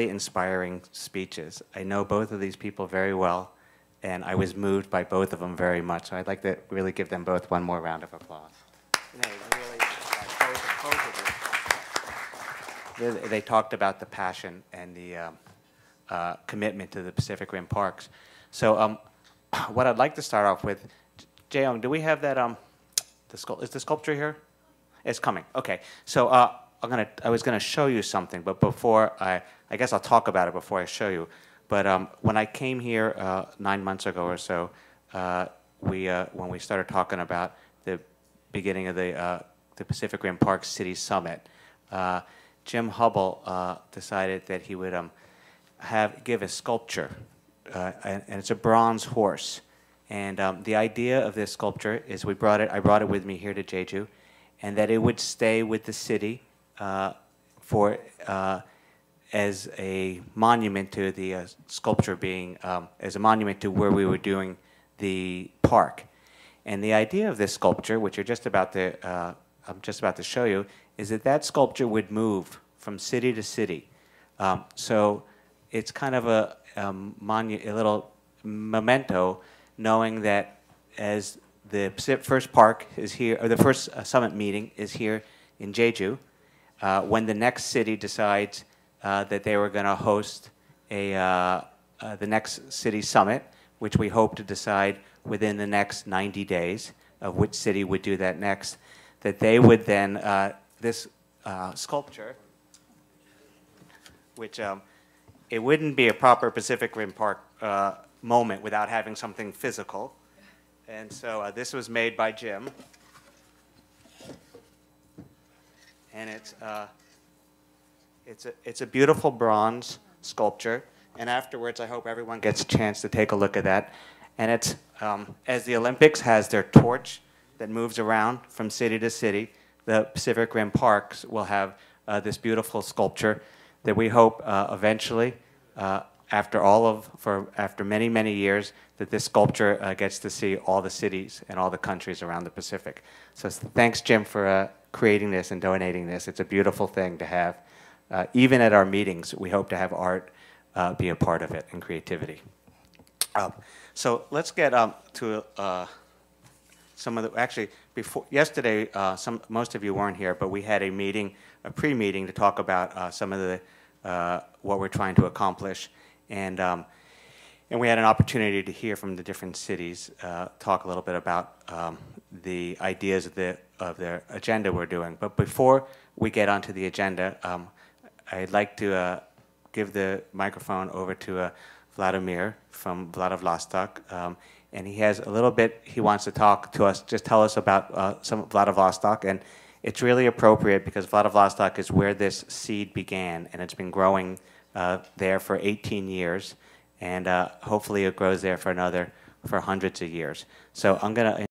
inspiring speeches. I know both of these people very well, and I was moved by both of them very much. So I'd like to really give them both one more round of applause. They talked about the passion and the commitment to the Pacific Rim Parks. So what I'd like to start off with, Jae-young, do we have that, is the sculpture here? It's coming, okay. So I was gonna show you something, but before I guess I'll talk about it before I show you. But when I came here 9 months ago or so, when we started talking about the beginning of the Pacific Rim Park City Summit, Jim Hubble decided that he would give a sculpture, and it's a bronze horse. And the idea of this sculpture is I brought it with me here to Jeju, and that it would stay with the city as a monument to the sculpture being, as a monument to where we were doing the park. And the idea of this sculpture, which you're just about to, I'm just about to show you, is that sculpture would move from city to city. So it's kind of a little memento, knowing that as the first park is here, or the first summit meeting is here in Jeju, when the next city decides that they were going to host the next city summit, which we hope to decide within the next 90 days of which city would do that next, that they would then, this sculpture, which it wouldn't be a proper Pacific Rim Park moment without having something physical. And so this was made by Jim. And it's a beautiful bronze sculpture. And afterwards, I hope everyone gets a chance to take a look at that. And it's, as the Olympics has their torch that moves around from city to city, the Pacific Rim Parks will have this beautiful sculpture that we hope eventually, after many, many years, that this sculpture gets to see all the cities and all the countries around the Pacific. So thanks, Jim, for creating this and donating this. It's a beautiful thing to have. Even at our meetings, we hope to have art be a part of it and creativity. So let's get to some of the, actually, yesterday, most of you weren't here, but we had a pre-meeting to talk about some of the, what we're trying to accomplish. And we had an opportunity to hear from the different cities, talk a little bit about the ideas of their agenda we're doing. But before we get onto the agenda, I'd like to give the microphone over to Vladimir from Vladivostok. And he has a little bit he wants to talk to us, just tell us about some Vladivostok. And it's really appropriate because Vladivostok is where this seed began, and it's been growing there for 18 years. And hopefully it grows there for hundreds of years. So I'm going to